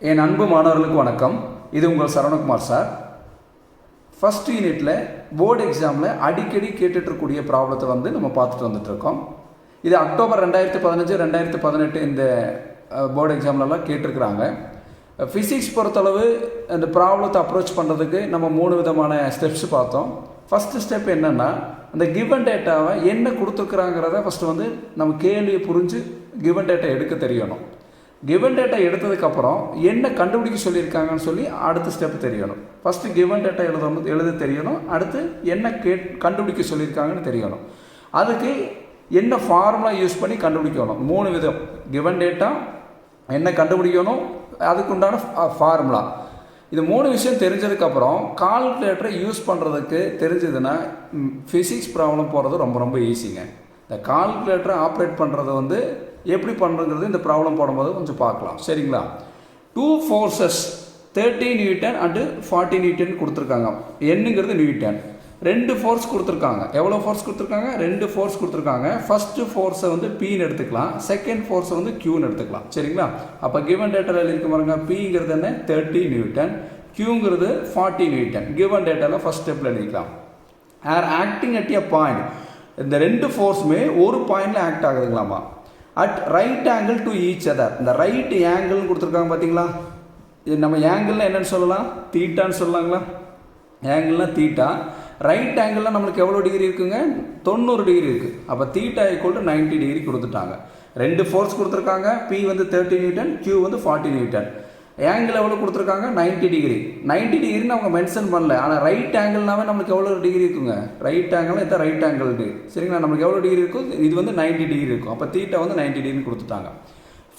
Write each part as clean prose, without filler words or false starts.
என் அன்பு மாணவர்களுக்கு வணக்கம். இது உங்கள் சரவணகுமார் சார். ஃபஸ்ட் யூனிட்டில் போர்டு எக்ஸாமில் அடிக்கடி கேட்டுட்ருக்கூடிய ப்ராப்ளத்தை நம்ம பார்த்துட்டு வந்துட்டுருக்கோம். இது அக்டோபர் 2015 2018 இந்த போர்டு எக்ஸாம்லலாம் கேட்டிருக்கிறாங்க. ஃபிசிக்ஸ் பொறுத்தளவு இந்த ப்ராப்ளத்தை அப்ரோச் பண்ணுறதுக்கு நம்ம 3 விதமான ஸ்டெப்ஸ் பார்த்தோம். ஃபஸ்ட்டு ஸ்டெப் என்னென்னா, அந்த கிவன் டேட்டாவை என்ன கொடுத்துருக்குறாங்கிறத ஃபஸ்ட்டு நம்ம கேள்வியை புரிஞ்சு கிவன் டேட்டா எடுக்க தெரியணும். கிவன் டேட்டா எடுத்ததுக்கப்புறம் என்ன கண்டுபிடிக்க சொல்லியிருக்காங்கன்னு சொல்லி அடுத்த ஸ்டெப் தெரியணும். ஃபஸ்ட்டு கிவன் டேட்டா எழுத தெரியணும். அடுத்து என்ன கண்டுபிடிக்க சொல்லியிருக்காங்கன்னு தெரியணும். அதுக்கு என்ன ஃபார்முலா யூஸ் பண்ணி கண்டுபிடிக்கணும். 3 விதம். கிவன் டேட்டா, என்ன கண்டுபிடிக்கணும், அதுக்குண்டான ஃபார்முலா. இது 3 விஷயம் தெரிஞ்சதுக்கப்புறம் கால்குலேட்டரை யூஸ் பண்ணுறதுக்கு தெரிஞ்சதுன்னா ஃபிசிக்ஸ் ப்ராப்ளம் போகிறது ரொம்ப ரொம்ப ஈஸிங்க. இந்த கால்குலேட்டரை ஆப்ரேட் பண்ணுறது எப்படி பண்ணுறது இந்த ப்ராப்ளம் போடும்போது கொஞ்சம் பார்க்கலாம். சரிங்களா? 2 ஃபோர்ஸஸ் 30 நியூட்டன் அண்டு 40 நியூட்டன் கொடுத்துருக்காங்க. என்னங்கிறது நியூட்டன். 2 ஃபோர்ஸ் கொடுத்துருக்காங்க. எவ்வளோ ஃபோர்ஸ் கொடுத்துருக்காங்க? 2 ஃபோர்ஸ் கொடுத்துருக்காங்க. ஃபஸ்ட்டு ஃபோர்ஸை Pன்னு எடுத்துக்கலாம், செகண்ட் ஃபோர்ஸை Qன்னு எடுத்துக்கலாம். சரிங்களா? அப்போ கிவன் டேட்டாவில் எழுதிக்க பாருங்க. Pங்கிறது என்ன? 30 நியூட்டன், Qங்கிறது 40 நியூட்டன். கிவன் டேட்டாவில் ஃபஸ்ட் ஸ்டெப்பில் எழுதிக்கலாம். Are acting at a point. இந்த 2 ஃபோர்ஸுமே ஒரு பாயிண்டில் ஆக்ட் ஆகுதுங்களாமா. At right angle to each other. இந்த ரைட் ஆங்கிள்னு கொடுத்துருக்காங்க பார்த்தீங்களா? இது நம்ம ஆங்கிள்னா என்னென்னு சொல்லலாம்? தீட்டான்னு சொல்லலாங்களா? ஆங்கிள்னா தீட்டா. ரைட் ஆங்கிள்னா நம்மளுக்கு எவ்வளோ டிகிரி இருக்குங்க? 90 டிகிரி இருக்குது. அப்போ தீட்டா ஈக்குவல் டு 90 டிகிரி கொடுத்துட்டாங்க. 2 ஃபோர்ஸ் கொடுத்துருக்காங்க. P 30 Newton, Q 40 Newton. Angle எவ்வளோ கொடுத்துருக்காங்க? 90 டிகிரி. 90 டிகிரின்னு அவங்க மென்ஷன் பண்ணல. ஆனால் ரைட் ஆங்கிள்னாவே நம்மளுக்கு எவ்வளோ டிகிரி இருக்குங்க? ரைட் ஆங்கிள் இதான் ரைட் ஆங்கிள். சரிங்களா? நம்மளுக்கு எவ்வளோ டிகிரி இருக்கும்? இது 90 டிகிரி இருக்கும். அப்போ தீட்டா 90 டிகிரி கொடுத்துட்டாங்க.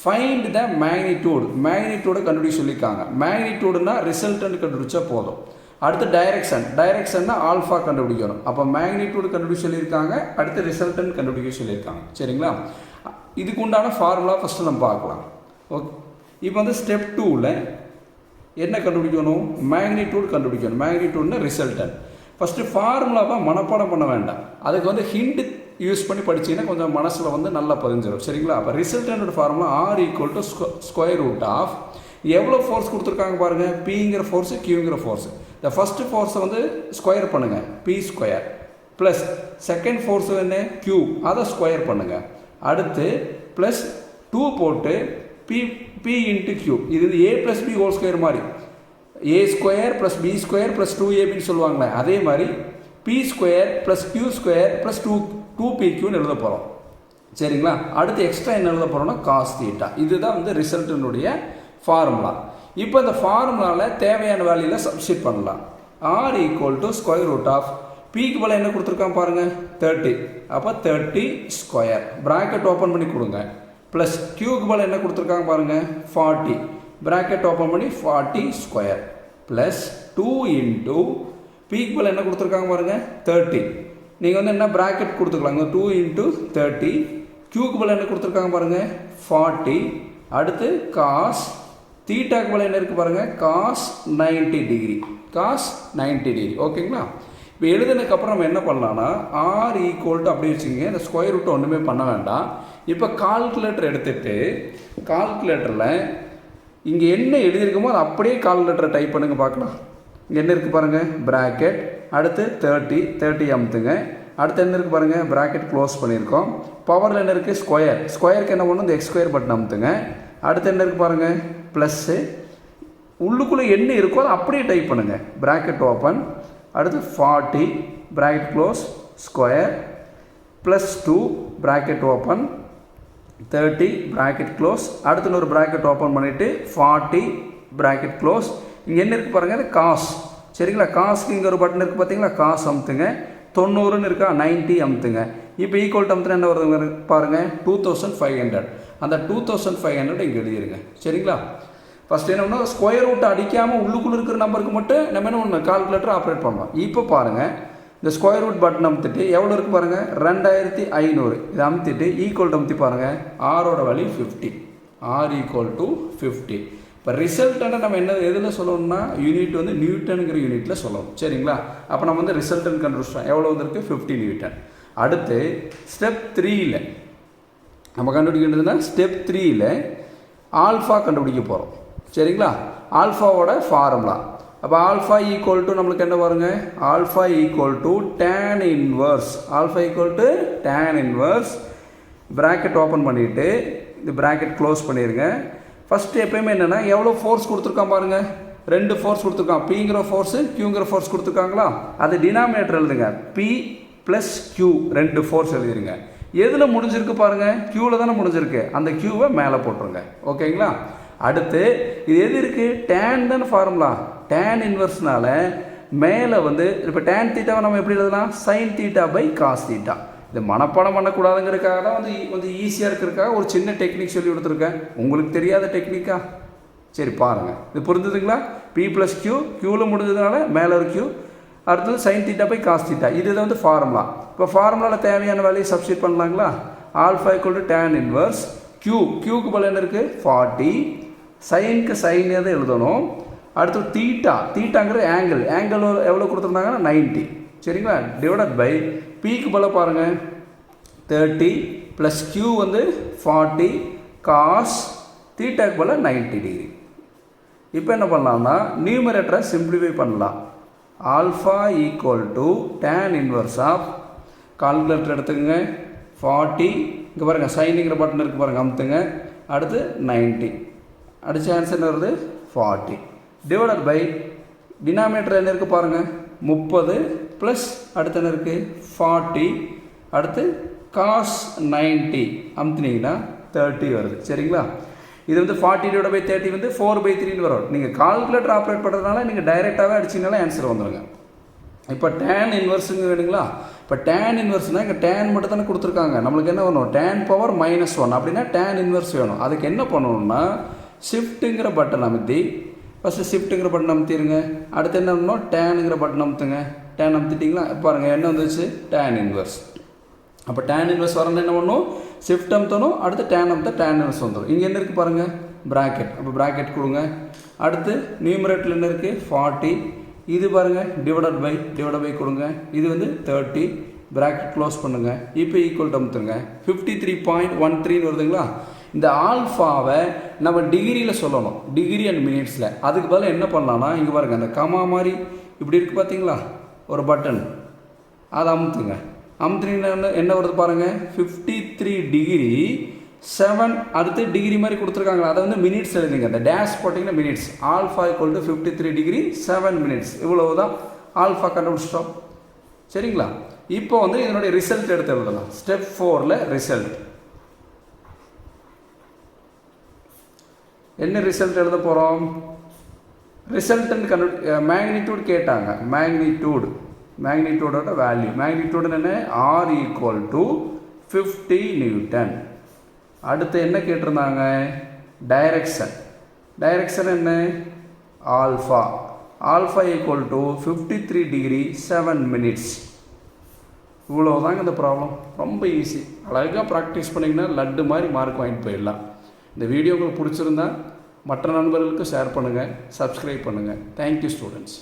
Find the magnitude. மேக்னிடியூடை கண்டுபிடிக்க சொல்லியிருக்காங்க. மேக்னிடியூடுனா ரிசல்டன்ட் கண்டுபிடிச்சா போதும். அடுத்து டைரக்ஷன். டைரக்ஷன்னா ஆல்ஃபா கண்டுபிடிக்கணும். அப்போ மேக்னிடியூடு கண்டுபிடிக்க சொல்லியிருக்காங்க. அடுத்து ரிசல்டன்ட் கண்டுபிடிக்க சொல்லியிருக்காங்க. சரிங்களா? இதுக்கு உண்டான ஃபார்முலா ஃபஸ்ட்டு நம்ம பார்க்கலாம். ஓகே. இப்போ ஸ்டெப் 2ல் என்ன கண்டுபிடிக்கணும்? மேக்னிடியூட் கண்டுபிடிக்கணும். மேக்னிடியூட்னா ரிசல்டன். ஃபஸ்ட்டு ஃபார்முலாவை மனப்பாடம் பண்ண வேண்டாம். அதுக்கு ஹிண்ட் யூஸ் பண்ணி படிச்சிங்கன்னா கொஞ்சம் மனசில் நல்லா பதிஞ்சிடும். சரிங்களா? அப்போ ரிசல்டனோட formula R = square root of எவ்வளோ ஃபோர்ஸ் கொடுத்துருக்காங்க பாருங்கள். Pங்கிற ஃபோர்ஸு, Qங்கிற ஃபோர்ஸு. இந்த ஃபஸ்ட்டு ஃபோர்ஸை ஸ்கொயர் பண்ணுங்கள், P square. Plus second force என்ன? Q, அதை ஸ்கொயர் பண்ணுங்கள். அடுத்து ப்ளஸ் 2 போட்டு P இன்ட்டு Q. இது A + B ஹோல் ஸ்கொயர் மாதிரி. A square plus B square plus 2AB சொல்லுவாங்களே, அதே மாதிரி P square plus Q square plus 2PQன்னு எழுத போகிறோம். சரிங்களா? அடுத்து எக்ஸ்ட்ரா என்ன எழுத போகிறோம்னா காஸ் தீட்டா. இதுதான் ரிசல்ட்டினுடைய ஃபார்முலா. இப்போ இந்த ஃபார்முலாவில் தேவையான வேல்யூவில் சப்ஸ்டிட் பண்ணலாம். R = ஸ்கொயர் ரூட் ஆஃப் Pக்கு பதிலாக என்ன கொடுத்துருக்கான் பாருங்கள்? 30. அப்போ 30 ஸ்கொயர். ப்ராக்கெட் ஓப்பன் பண்ணி கொடுங்க. ப்ளஸ் Qக்கு பதிலாக என்ன கொடுத்துருக்காங்க பாருங்கள்? 40. ப்ராக்கெட் ஓப்பன் பண்ணி 40 ஸ்கொயர். ப்ளஸ் 2 இன்ட்டு Pக்கு பதிலாக என்ன கொடுத்துருக்காங்க பாருங்கள்? 30. நீங்கள் என்ன ப்ராக்கெட் கொடுத்துக்கலாங்க. 2 இன்ட்டு 30. Qக்கு பதிலாக என்ன கொடுத்துருக்காங்க பாருங்கள்? 40. அடுத்து காஸ் தீட்டாக்கு பதிலாக என்ன இருக்குது பாருங்கள்? Cos 90 degree. Cos 90 degree. ஓகேங்களா? இப்போ எழுதுனதுக்கப்புறம் நம்ம என்ன பண்ணலான்னா R = அப்படி வச்சுக்கோங்க. இந்த ஸ்கொயர் ரூட்டை ஒன்றுமே பண்ண வேண்டாம். இப்போ கால்குலேட்டர் எடுத்துகிட்டு கால்குலேட்டரில் இங்கே என்ன எழுதியிருக்குமோ அது அப்படியே கால்குலேட்டரை டைப் பண்ணுங்கள் பார்க்கலாம். இங்கே என்ன இருக்குது பாருங்கள்? ப்ராக்கெட். அடுத்து 30 அமுத்துங்க. அடுத்து என்ன இருக்குது பாருங்கள்? ப்ராக்கெட் க்ளோஸ் பண்ணியிருக்கோம். பவரில் என்ன இருக்குது? ஸ்கொயர். ஸ்கொயருக்கு என்ன பண்ணணும்? இந்த X² பட்டன் அமுத்துங்க. அடுத்து என்ன இருக்குது பாருங்கள்? ப்ளஸ்ஸு. உள்ளுக்குள்ளே என்ன இருக்கோ அதை அப்படியே டைப் பண்ணுங்கள். Bracket open. அடுத்து 40 bracket close square plus 2 bracket open 30 bracket close. அடுத்து இன்னொரு ப்ராக்கெட் ஓப்பன் பண்ணிவிட்டு 40 ப்ராக்கெட் க்ளோஸ். இங்கே என்ன இருக்குது பாருங்கள்? காஸ். சரிங்களா? காஸ்க்கு இங்கே ஒரு பட்டன் இருக்குது பார்த்தீங்களா? காஸ் அமுத்துங்க. 90ன்னு இருக்கா? 90 அமுத்துங்க. இப்போ ஈக்குவல் அமுத்துனா என்ன வருது பாருங்கள்? 2500. அந்த 2500 இங்கே எழுதிருங்க. சரிங்களா? ஃபஸ்ட் என்ன பண்ணணும்? ஸ்கொயர் ரூட்டை அடிக்காமல் உள்ளுக்குள்ளே இருக்கிற நம்பருக்கு மட்டும் நம்ம என்ன பண்ணணும்? கால்குலேட்டர் ஆப்ரேட் பண்ணலாம். இப்போ பாருங்கள், இந்த ஸ்கொயர் ரூட் பட்டன் அமுத்திட்டு எவ்வளோ இருக்குது பாருங்கள்? 2500. இதை அமுத்திட்டு ஈக்குவல் அமுத்தி பாருங்கள். ஆரோட வேல்யூ 50. R = 50. இப்போ ரிசல்ட்டை நம்ம என்ன எதில் சொல்லணும்னா யூனிட் நியூட்டனுங்கிற யூனிட்டில் சொல்லணும். சரிங்களா? அப்போ நம்ம ரிசல்ட்டன் கண்டுபிடிச்சோம். எவ்வளோ வந்துருக்கு? 50 நியூட்டன். அடுத்து ஸ்டெப் 3ல் நம்ம கண்டுபிடிக்கின்றதுன்னா ஸ்டெப் 3ல் ஆல்ஃபா கண்டுபிடிக்க போகிறோம். சரிங்களா? ஆல்ஃபாவோட ஃபார்முலா. அப்போ ஆல்ஃபா ஈக்குவல் டு நம்மளுக்கு என்ன பாருங்க, alpha equal to tan inverse, alpha equal to tan inverse, bracket open பண்ணிவிட்டு இந்த ப்ராக்கெட் க்ளோஸ் பண்ணிடுங்க. ஃபஸ்ட்டு எப்பயுமே என்னென்னா எவ்வளோ ஃபோர்ஸ் கொடுத்துருக்கான் பாருங்கள், 2 ஃபோர்ஸ் கொடுத்துருக்கான். பிங்கிற ஃபோர்ஸு க்யூங்கிற ஃபோர்ஸ் கொடுத்துருக்காங்களா, அது டினாமினேட்டர் எழுதுங்க. பி ப்ளஸ் க்யூ 2 ஃபோர்ஸ் எழுதிருங்க. எதில் முடிஞ்சிருக்கு பாருங்கள், க்யூவில் தானே முடிஞ்சிருக்கு, அந்த க்யூவை மேலே போட்டுருங்க. ஓகேங்களா? அடுத்து இது எது இருக்குது, டேன் தானே ஃபார்முலா, டேன் இன்வெர்ஸ்னால மேலே வந்து இப்போ டேன் தீட்டாவை நம்ம எப்படி எழுதலாம், sine theta by cos theta. இது மனப்பாடம் பண்ணக்கூடாதுங்கிறதுக்காக தான் வந்து ஈஸியாக இருக்கிறதுக்காக ஒரு சின்ன டெக்னிக் சொல்லி கொடுத்துருக்கேன். உங்களுக்கு தெரியாத டெக்னிக்கா? சரி பாருங்கள், இது புரிஞ்சுதுங்களா? பி ப்ளஸ் க்யூ, க்யூவில் முடிஞ்சதுனால மேலே ஒரு க்யூ, அடுத்தது sine theta by cos theta. இது வந்து ஃபார்முலா. இப்போ ஃபார்முலாவில் தேவையான வேலையை சப்ஸ்டிட் பண்ணலாங்களா? Alpha equal to tan inverse க்யூக்கு பதில் என்ன இருக்குது 40, சைனுக்கு சைன் எதை எழுதணும். அடுத்து தீட்டாங்கிற ஆங்கிள் எவ்வளோ கொடுத்துருந்தாங்கன்னா 90, சரிங்களா? டிவைடட் பை பிக்கு பதில் பாருங்கள் 30 ப்ளஸ் க்யூ வந்து 40 காஸ் தீட்டாக்கு பதில் 90 டிகிரி. இப்போ என்ன பண்ணலாம்னா நியூமரேட்டரை சிம்பிளிஃபை பண்ணலாம். Alpha equal to tan inverse of, calculator எடுத்துக்கங்க, 40, இங்கே பாருங்கள் சைனுங்கிற பட்டன் இருக்குது பாருங்கள், அமுத்துங்க. அடுத்து 90, அடித்த ஆன்சர் என்ன வருது 40, டிவைடட் பை டினாமினேட்டர் என்ன இருக்குது பாருங்கள் 30 ப்ளஸ் அடுத்து என்ன இருக்குது 40, அடுத்து காஸ் 90 அமுத்துனீங்கன்னா 30 வருது. சரிங்களா? இது வந்து 40 டிவைட் பை 30 வந்து 4/3 வரும். நீங்கள் கால்குலேட்டர் ஆப்ரேட் பண்ணுறதுனால நீங்கள் டைரெக்டாகவே அடிச்சிங்கனாலே ஆன்சர் வந்துடுங்க. இப்போ டேன் இன்வெர்ஸுங்க வேணுங்களா? இப்போ டேன் இன்வெர்ஸ்னால் இங்கே டேன் மட்டும் தானே கொடுத்துருக்காங்க. நம்மளுக்கு என்ன வேணும், டேன் பவர் -1 அப்படின்னா டேன் இன்வெர்ஸ் வேணும். அதுக்கு என்ன பண்ணணும்னா ஷிஃப்ட்டுங்கிற பட்டன் அமுத்தி, ஃபஸ்ட்டு ஷிஃப்ட்டுங்கிற பட்டன் அமுத்திடுங்க. அடுத்து என்ன பண்ணணும், டேனுங்கிற பட்டன் அமுத்துங்க. டேன் அமுத்திட்டிங்களா? பாருங்கள் என்ன வந்துச்சு, டேன் இன்வெர்ஸ். அப்போ டேன் இன்வெர்ஸ் வரணும் என்ன பண்ணணும், ஷிஃப்ட் அமுத்தணும், அடுத்து டேன் அமுத்த டேன் இன்வெர்ஸ் வந்துடும். இங்கே என்ன இருக்குது பாருங்கள் ப்ராக்கெட், அப்போ ப்ராக்கெட் கொடுங்க. அடுத்து நியூமரேட்டரில் என்ன இருக்குது 40, இது பாருங்கள் டிவைடட் பை கொடுங்க. இது வந்து 30, ப்ராக்கெட் க்ளோஸ் பண்ணுங்கள். இப்போ ஈக்குவல் டு அமுத்துங்க. 53.13 வருதுங்களா? இந்த ஆல்ஃபாவை நம்ம டிகிரியில் சொல்லணும், டிகிரி அண்ட் மினிட்ஸில். அதுக்கு பதிலாக என்ன பண்ணலான்னா இங்கே பாருங்கள் அந்த கமா மாதிரி இப்படி இருக்குது பார்த்தீங்களா ஒரு பட்டன், அதை அமுத்துங்க. அமுத்துனீங்கன்னா என்ன வருது பாருங்கள் 53 டிகிரி 7, அடுத்து டிகிரி மாதிரி கொடுத்துருக்காங்களா, அதை வந்து மினிட்ஸ் எழுதுங்க. அந்த டேஷ் போட்டிங்கன்னா minutes. Alpha equal to 53 degree 7 minutes. இவ்வளவு தான் ஆல்ஃபா கண்டுபிடிச்சிட்டோம். சரிங்களா? இப்போ வந்து இதனுடைய ரிசல்ட் எடுத்து எழுதலாம். ஸ்டெப் 4ல் ரிசல்ட் என்ன ரிசல்ட் எழுத போகிறோம், ரிசல்ட்டுன்னு மேக்னிடியூட் கேட்டாங்க. மேக்னிடியூடோட வேல்யூ, மேக்னிடியூடு என்ன, ஆர் ஈக்குவல் டு 50 நியூட்டன். அடுத்து என்ன கேட்டிருந்தாங்க, டைரக்ஷன் என்ன, alpha equal to 53 degree 7 minutes. இவ்வளோதாங்க இந்த ப்ராப்ளம். ரொம்ப ஈஸி. அழகாக ப்ராக்டிஸ் பண்ணிங்கன்னா லட்டு மாதிரி மார்க் வாங்கிட்டு போயிடலாம். இந்த வீடியோ உங்களுக்கு பிடிச்சிருந்தா மற்ற நண்பர்களுக்கு ஷேர் பண்ணுங்கள், சப்ஸ்கிரைப் பண்ணுங்கள். Thank you students.